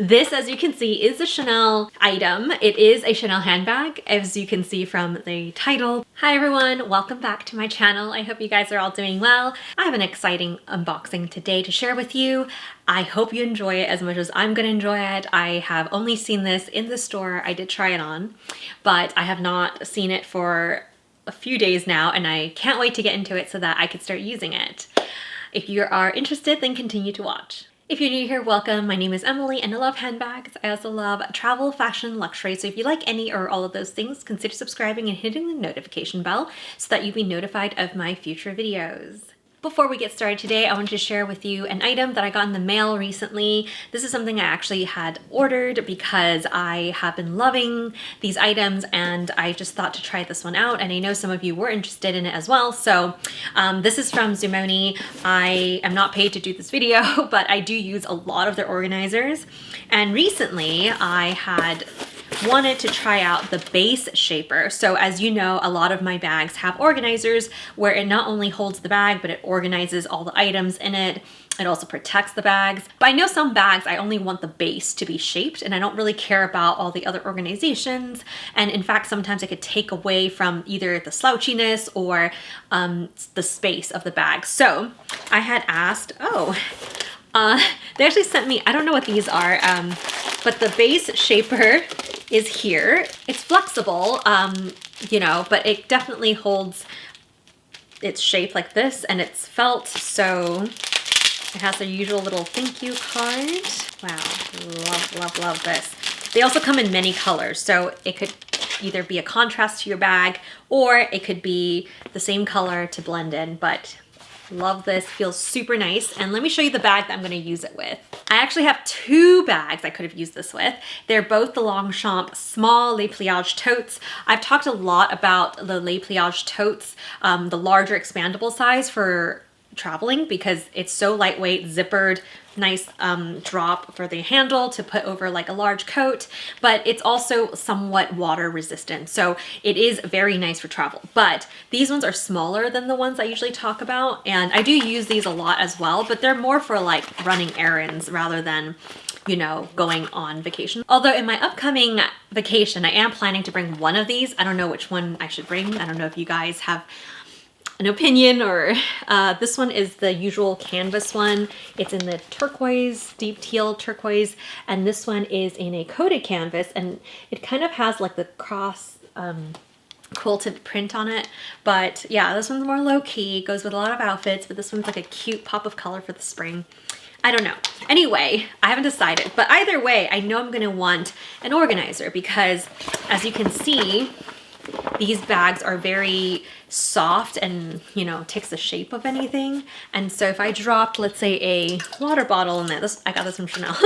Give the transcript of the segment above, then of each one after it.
This, as you can see, is a Chanel item. It is a Chanel handbag, as you can see from the title. Hi everyone, welcome back to my channel. I hope you guys are all doing well. I have an exciting unboxing today to share with you. I hope you enjoy it as much as I'm gonna enjoy it. I have only seen this in the store. I did try it on, but I have not seen it for a few days now, and I can't wait to get into it so that I can start using it. If you are interested, then continue to watch. If you're new here, welcome. My name is Emily and I love handbags. I also love travel, fashion, luxury. So if you like any or all of those things, consider subscribing and hitting the notification bell so that you'll be notified of my future videos. Before we get started today, I wanted to share with you an item that I got in the mail recently. This is something I actually had ordered because I have been loving these items and I just thought to try this one out, and I know some of you were interested in it as well. So this is from Zumoni. I am not paid to do this video, but I do use a lot of their organizers. And recently I had wanted to try out the base shaper. So as you know, a lot of my bags have organizers where it not only holds the bag, but it organizes all the items in it. It also protects the bags. But I know some bags, I only want the base to be shaped and I don't really care about all the other organizations. And in fact, sometimes it could take away from either the slouchiness or the space of the bag. So I had asked, they actually sent me, I don't know what these are, but the base shaper is here. It's flexible, you know, but it definitely holds its shape like this, and it's felt, so it has their usual little thank you card. Wow, love this. They also come in many colors, so it could either be a contrast to your bag or it could be the same color to blend in, but love this, feels super nice. And let me show you the bag that I'm gonna use it with. I actually have two bags I could have used this with. They're both the Longchamp small Les Pliage totes. I've talked a lot about the Les Pliage totes, the larger expandable size for traveling because it's so lightweight, zippered, nice drop for the handle to put over like a large coat, but it's also somewhat water resistant. So it is very nice for travel, but these ones are smaller than the ones I usually talk about. And I do use these a lot as well, but they're more for like running errands rather than, you know, going on vacation. Although in my upcoming vacation, I am planning to bring one of these. I don't know which one I should bring. I don't know if you guys have an opinion, or this one is the usual canvas one. It's in the turquoise, deep teal turquoise, and this one is in a coated canvas, and it kind of has like the cross quilted print on it. But yeah, this one's more low-key, goes with a lot of outfits, but this one's like a cute pop of color for the spring. I don't know. Anyway, I haven't decided, but either way, I know I'm gonna want an organizer because as you can see, these bags are very soft and, you know, takes the shape of anything. And so if I dropped, let's say, a water bottle in there, I got this from Chanel,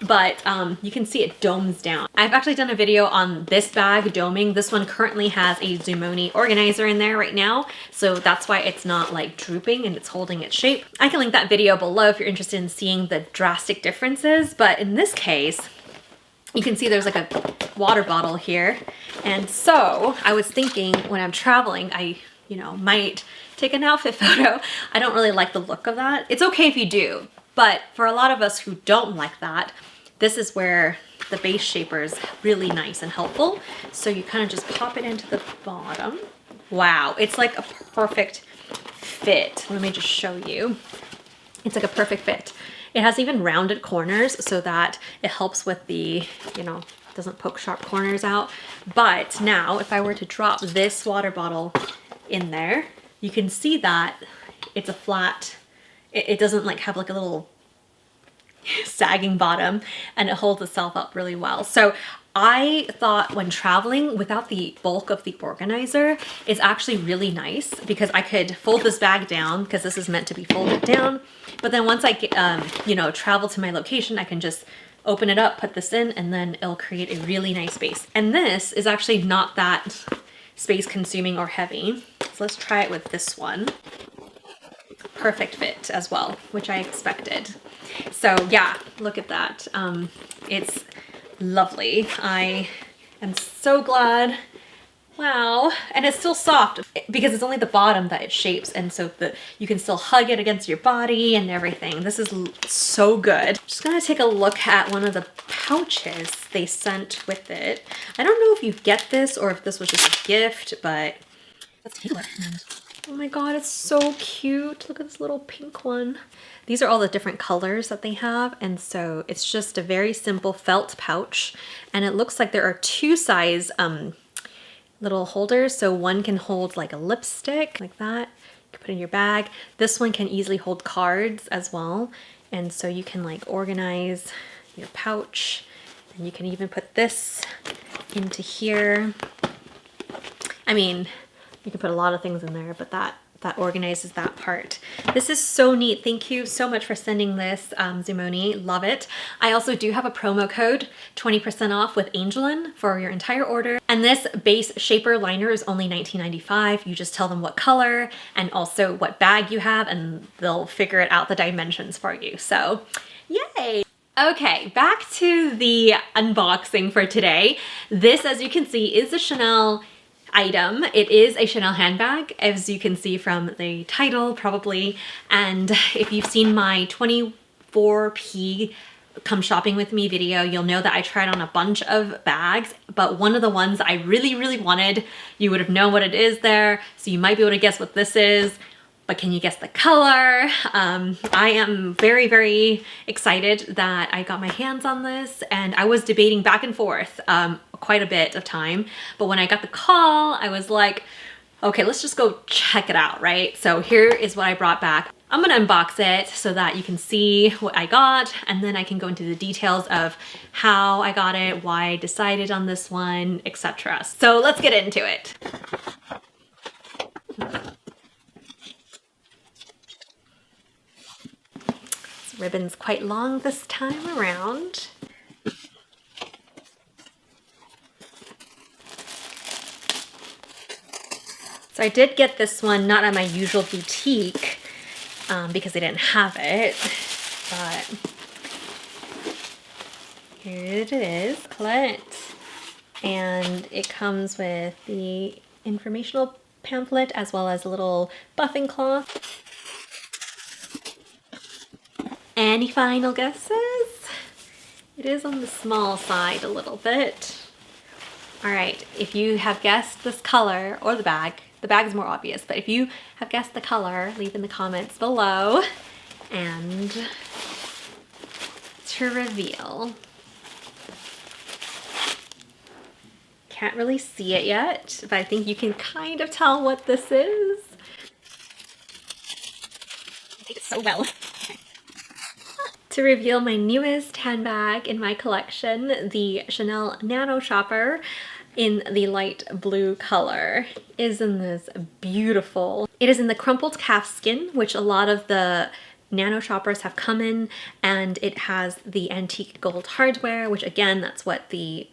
but you can see it domes down. I've actually done a video on this bag doming. This one currently has a Zumoni organizer in there right now, so that's why it's not like drooping and it's holding its shape. I can link that video below if you're interested in seeing the drastic differences, but in this case, you can see there's like a water bottle here. And so I was thinking when I'm traveling, I, you know, might take an outfit photo. I don't really like the look of that. It's okay if you do, but for a lot of us who don't like that, this is where the base shaper is really nice and helpful. So you kind of just pop it into the bottom. Wow, it's like a perfect fit. Let me just show you. It's like a perfect fit. It has even rounded corners so that it helps with the, you know, doesn't poke sharp corners out. But now if I were to drop this water bottle in there, you can see that it's a flat, it doesn't like have like a little sagging bottom, and it holds itself up really well. So I thought when traveling without the bulk of the organizer is actually really nice because I could fold this bag down because this is meant to be folded down. But then once I get, you know, travel to my location, I can just open it up, put this in, and then it'll create a really nice space. And this is actually not that space consuming or heavy. So let's try it with this one. Perfect fit as well, which I expected. So yeah, look at that. It's lovely. I am so glad Wow, and it's still soft because it's only the bottom that it shapes, and so you can still hug it against your body and everything. This is so good. Just gonna take a look at one of the pouches they sent with it. I don't know if you get this or if this was just a gift, but let's take a look. Oh my god, it's so cute. Look at this little pink one. These are all the different colors that they have, and so it's just a very simple felt pouch, and it looks like there are two size little holders. So one can hold like a lipstick like that, you can put in your bag. This one can easily hold cards as well, and so you can like organize your pouch, and you can even put this into here. I mean, you can put a lot of things in there, but that organizes that part. This is so neat. Thank you so much for sending this, Zimoni. Love it. I also do have a promo code, 20% off with angeleyn for your entire order. And this base shaper liner is only $19.95. You just tell them what color and also what bag you have, and they'll figure it out the dimensions for you. So yay. Okay, back to the unboxing for today. This, as you can see, is a Chanel item. It is a Chanel handbag, as you can see from the title probably, and if you've seen my 24p come shopping with me video, you'll know that I tried on a bunch of bags, but one of the ones I really wanted, you would have known what it is there, so you might be able to guess what this is. But can you guess the color? I am very excited that I got my hands on this, and I was debating back and forth quite a bit of time. But when I got the call, I was like, okay, let's just go check it out, right? So here is what I brought back. I'm gonna unbox it so that you can see what I got, and then I can go into the details of how I got it, why I decided on this one, etc. So let's get into it. Ribbon's quite long this time around. So I did get this one not at my usual boutique because they didn't have it, but here it is, Clint. And it comes with the informational pamphlet as well as a little buffing cloth. Any final guesses? It is on the small side a little bit. All right, if you have guessed this color or the bag is more obvious, but if you have guessed the color, leave in the comments below. And to reveal, can't really see it yet, but I think you can kind of tell what this is. I think it's so well. To reveal my newest handbag in my collection, the Chanel Nano Shopper in the light blue color. Isn't this beautiful? It is in the crumpled calfskin, which a lot of the Nano Shoppers have come in, and it has the antique gold hardware, which again, that's what the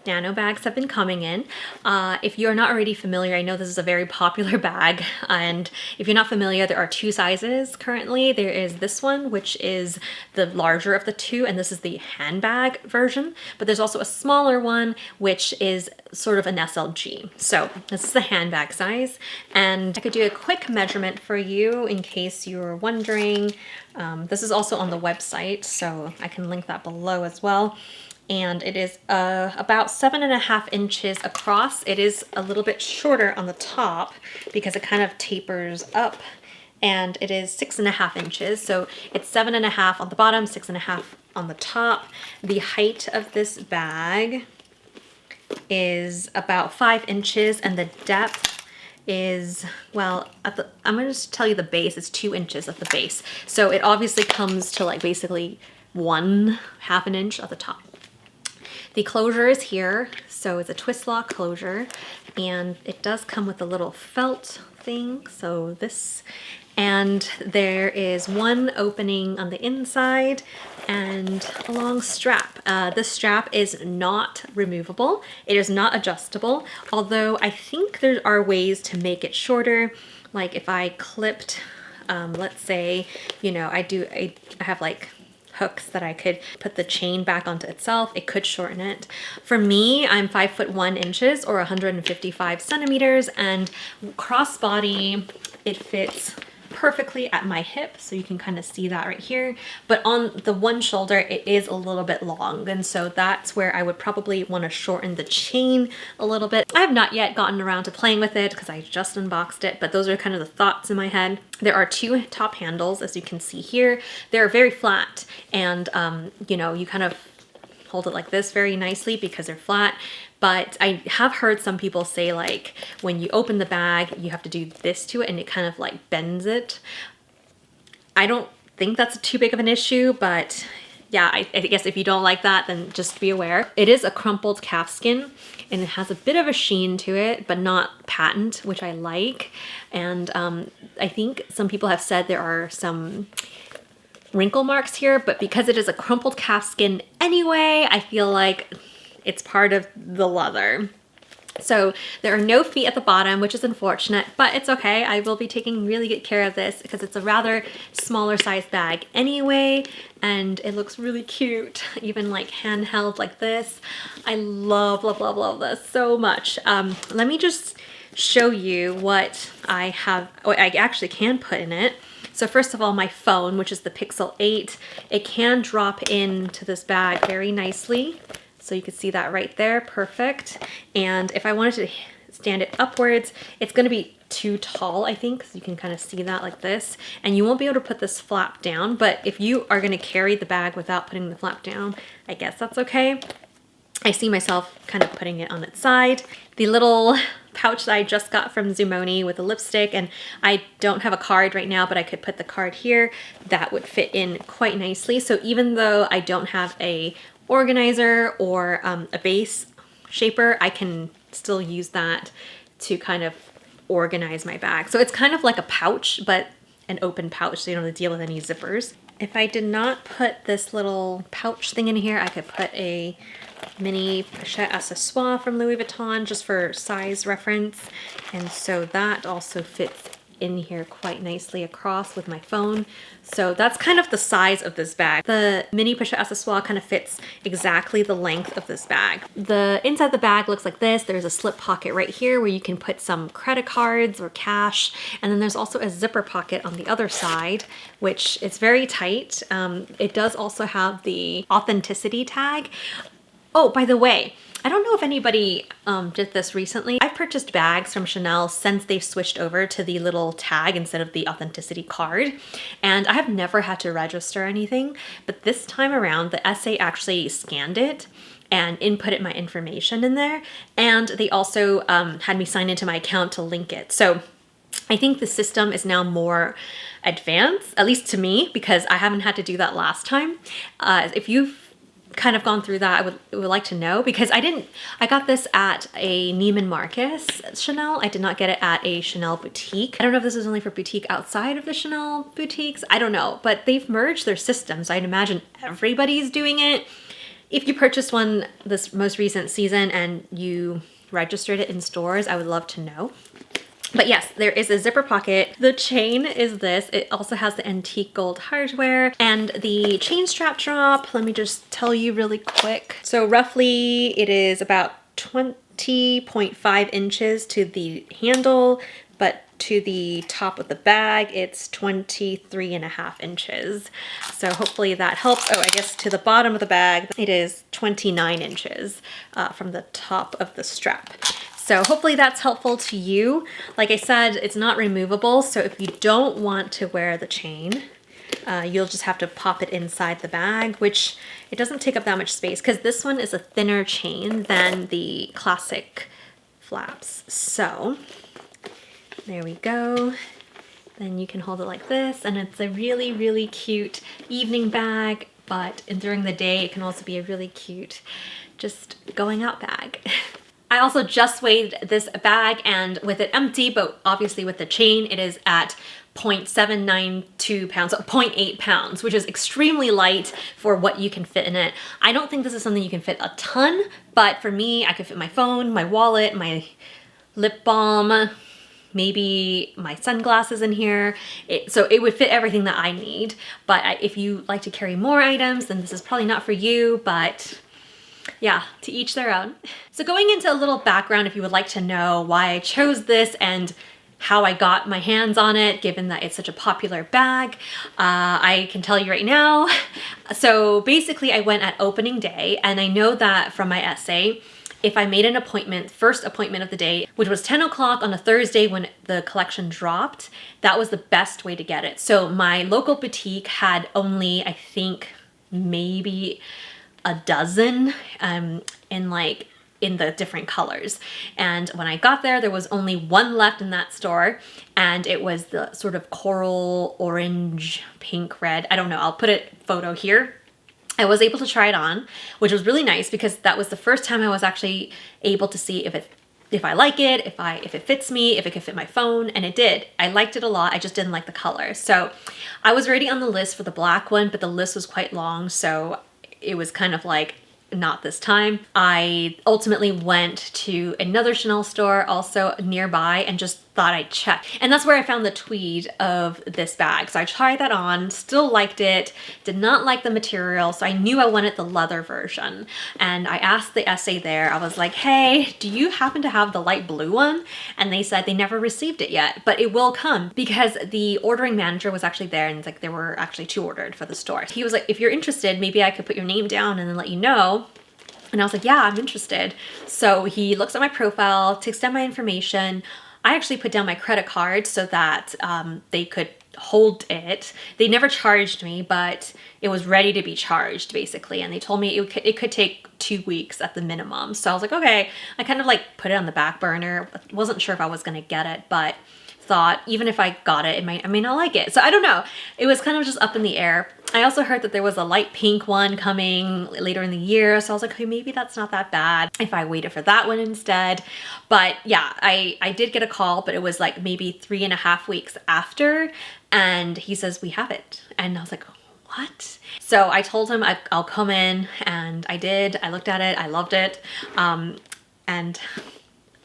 Nano bags have been coming in. If you're not already familiar, I know this is a very popular bag, and if you're not familiar, there are two sizes currently. There is this one, which is the larger of the two, and this is the handbag version, but there's also a smaller one, which is sort of an SLG. So this is the handbag size, and I could do a quick measurement for you in case you're wondering. This is also on the website, so I can link that below as well. And it is about 7.5 inches across. It is a little bit shorter on the top because it kind of tapers up, and it is 6.5 inches. So it's 7.5 on the bottom, 6.5 on the top. The height of this bag is about 5 inches, and the depth is, well, I'm gonna just tell you the base, it's 2 inches at the base. So it obviously comes to like basically 1/2 an inch at the top. The closure is here, so it's a twist lock closure, and it does come with a little felt thing, so this, and there is one opening on the inside and a long strap. This strap is not removable, it is not adjustable, although I think there are ways to make it shorter, like if I clipped, let's say, you know, I have like hooks that I could put the chain back onto itself. It could shorten it. For me, I'm 5'1" or 155 centimeters, and crossbody, it fits perfectly at my hip, so you can kind of see that right here. But on the one shoulder, it is a little bit long, and so that's where I would probably want to shorten the chain a little bit. I have not yet gotten around to playing with it because I just unboxed it, but those are kind of the thoughts in my head. There are two top handles, as you can see here. They're very flat, and you know, you kind of hold it like this very nicely because they're flat. But I have heard some people say, like, when you open the bag, you have to do this to it and it kind of like bends it. I don't think that's too big of an issue, but yeah, I guess if you don't like that, then just be aware. It is a crumpled calfskin and it has a bit of a sheen to it, but not patent, which I like. And I think some people have said there are some wrinkle marks here, but because it is a crumpled calfskin anyway, I feel like it's part of the leather. So there are no feet at the bottom, which is unfortunate, but it's okay. I will be taking really good care of this because it's a rather smaller size bag anyway, and it looks really cute, even like handheld like this. I love, love, love, love this so much. Let me just show you what I have, what I actually can put in it. So first of all, my phone, which is the Pixel 8, it can drop into this bag very nicely. So you can see that right there, perfect. And if I wanted to stand it upwards, it's gonna be too tall, I think, because you can kind of see that like this. And you won't be able to put this flap down, but if you are gonna carry the bag without putting the flap down, I guess that's okay. I see myself kind of putting it on its side. The little pouch that I just got from Zumoni with a lipstick, and I don't have a card right now, but I could put the card here. That would fit in quite nicely. So even though I don't have a organizer or a base shaper, I can still use that to kind of organize my bag. So it's kind of like a pouch, but an open pouch, so you don't have to deal with any zippers. If I did not put this little pouch thing in here, I could put a mini pochette accessoire from Louis Vuitton just for size reference. And so that also fits in here quite nicely across with my phone. So that's kind of the size of this bag. The mini pochette accessoire kind of fits exactly the length of this bag. The inside the bag looks like this. There's a slip pocket right here where you can put some credit cards or cash. And then there's also a zipper pocket on the other side, which is very tight. It does also have the authenticity tag. Oh, by the way, I don't know if anybody did this recently. I've purchased bags from Chanel since they've switched over to the little tag instead of the authenticity card. And I have never had to register anything, but this time around, the SA actually scanned it and inputted my information in there. And they also had me sign into my account to link it. So I think the system is now more advanced, at least to me, because I haven't had to do that last time. If you've kind of gone through that, I would like to know, because I got this at a Neiman Marcus Chanel. I did not get it at a Chanel boutique. I don't know if this is only for boutique outside of the Chanel boutiques. I don't know, but they've merged their systems. I'd imagine everybody's doing it. If you purchased one this most recent season and you registered it in stores, I would love to know. But yes, there is a zipper pocket. The chain is this. It also has the antique gold hardware and the chain strap drop. Let me just tell you really quick. So roughly it is about 20.5 inches to the handle, but to the top of the bag, it's 23.5 inches. So hopefully that helps. Oh, I guess to the bottom of the bag, it is 29 inches from the top of the strap. So hopefully that's helpful to you. Like I said, it's not removable. So if you don't want to wear the chain, you'll just have to pop it inside the bag, which it doesn't take up that much space because this one is a thinner chain than the classic flaps. So there we go. Then you can hold it like this, and it's a really, really cute evening bag, but during the day, it can also be a really cute just going out bag. I also just weighed this bag, and with it empty, but obviously with the chain, it is at 0.792 pounds, 0.8 pounds, which is extremely light for what you can fit in it. I don't think this is something you can fit a ton, but for me, I could fit my phone, my wallet, my lip balm, maybe my sunglasses in here. So it would fit everything that I need. But if you like to carry more items, then this is probably not for you, but yeah, to each their own. So going into a little background, if you would like to know why I chose this and how I got my hands on it, given that it's such a popular bag, I can tell you right now. So basically I went at opening day, and I know that from my essay, if I made an appointment, first appointment of the day, which was 10 o'clock on a Thursday when the collection dropped, that was the best way to get it. So my local boutique had only, I think, maybe a dozen in the different colors. And when I got there, there was only one left in that store, and it was the sort of coral, orange, pink, red. I don't know, I'll put a photo here. I was able to try it on, which was really nice because that was the first time I was actually able to see if I like it, if it fits me, if it could fit my phone, and it did. I liked it a lot, I just didn't like the color. So I was already on the list for the black one, but the list was quite long, so it was kind of like, not this time. I ultimately went to another Chanel store also nearby and just thought I'd check. And that's where I found the tweed of this bag. So I tried that on, still liked it, did not like the material, so I knew I wanted the leather version. And I asked the essay there, I was like, hey, do you happen to have the light blue one? And they said they never received it yet, but it will come, because the ordering manager was actually there, and it's like there were actually 2 ordered for the store. He was like, if you're interested, maybe I could put your name down and then let you know. And I was like, yeah, I'm interested. So he looks at my profile, takes down my information. I actually put down my credit card so that they could hold it. They never charged me, but it was ready to be charged basically. And they told me it could take 2 weeks at the minimum. So I was like, okay, I kind of like put it on the back burner. Wasn't sure if I was gonna get it, but thought even if I got it, I may not like it. So I don't know. It was kind of just up in the air. I also heard that there was a light pink one coming later in the year. So I was like, okay, maybe that's not that bad if I waited for that one instead. But yeah, I did get a call, but it was like maybe 3.5 weeks after. And he says, we have it. And I was like, what? So I told him I'll come in, and I did. I looked at it. I loved it. And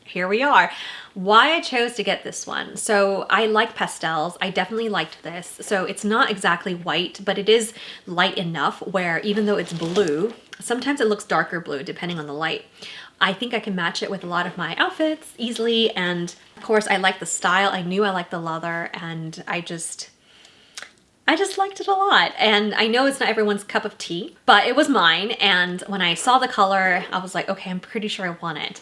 here we are. Why I chose to get this one. So I like pastels. I definitely liked this. So it's not exactly white, but it is light enough where even though it's blue, sometimes it looks darker blue depending on the light. I think I can match it with a lot of my outfits easily. And of course I like the style. I knew I liked the leather, and I just liked it a lot. And I know it's not everyone's cup of tea, but it was mine. And when I saw the color, I was like, okay, I'm pretty sure I want it.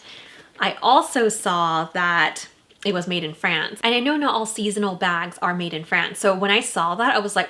I also saw that it was made in France. And I know not all seasonal bags are made in France. So when I saw that, I was like,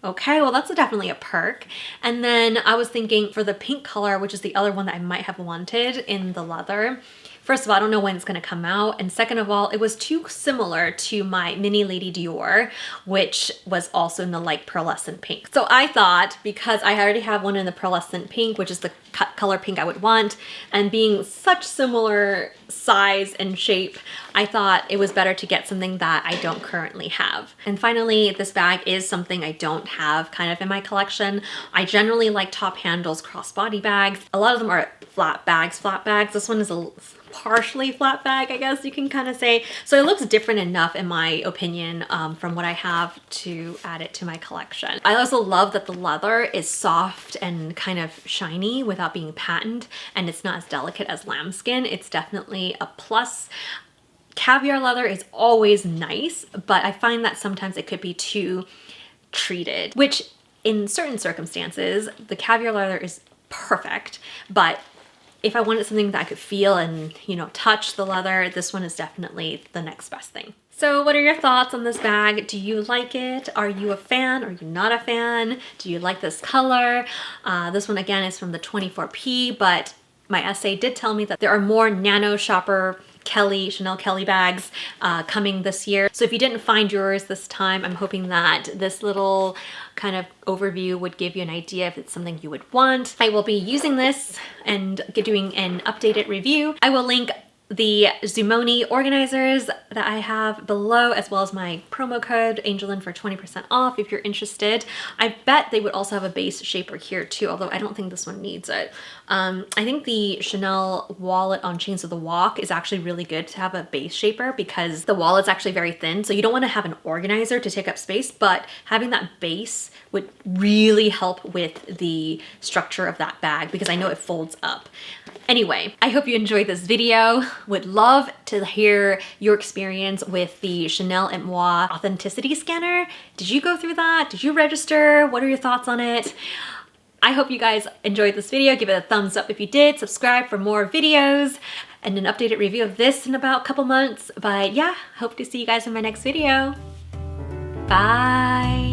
okay, well, that's definitely a perk. And then I was thinking for the pink color, which is the other one that I might have wanted in the leather. First of all, I don't know when it's gonna come out. And second of all, it was too similar to my mini Lady Dior, which was also in the light pearlescent pink. So I thought, because I already have one in the pearlescent pink, which is the color pink I would want, and being such similar size and shape, I thought it was better to get something that I don't currently have. And finally, this bag is something I don't have kind of in my collection. I generally like top handles crossbody bags. A lot of them are flat bags. This one is a partially flat bag, I guess you can kind of say. So it looks different enough in my opinion from what I have to add it to my collection. I also love that the leather is soft and kind of shiny without being patent, and it's not as delicate as lambskin. It's definitely a plus. Caviar leather is always nice, but I find that sometimes it could be too treated, which in certain circumstances, the caviar leather is perfect, but if I wanted something that I could feel and, you know, touch the leather, this one is definitely the next best thing. So what are your thoughts on this bag? Do you like it? Are you a fan? Are you not a fan? Do you like this color? This one again is from the 24P, but my essay did tell me that there are more Nano Shopper Chanel Kelly bags coming this year. So if you didn't find yours this time, I'm hoping that this little kind of overview would give you an idea if it's something you would want. I will be using this and doing an updated review. I will link the Zumoni organizers that I have below, as well as my promo code angeleyn for 20% off if you're interested. I bet they would also have a base shaper here too, although I don't think this one needs it. I think the Chanel wallet on Chains of the Walk is actually really good to have a base shaper because the wallet's actually very thin, so you don't want to have an organizer to take up space, but having that base would really help with the structure of that bag because I know it folds up. Anyway, I hope you enjoyed this video. Would love to hear your experience with the Chanel et Moi authenticity scanner. Did you go through that? Did you register? What are your thoughts on it? I hope you guys enjoyed this video. Give it a thumbs up if you did. Subscribe for more videos and an updated review of this in about a couple months. But yeah, hope to see you guys in my next video. Bye.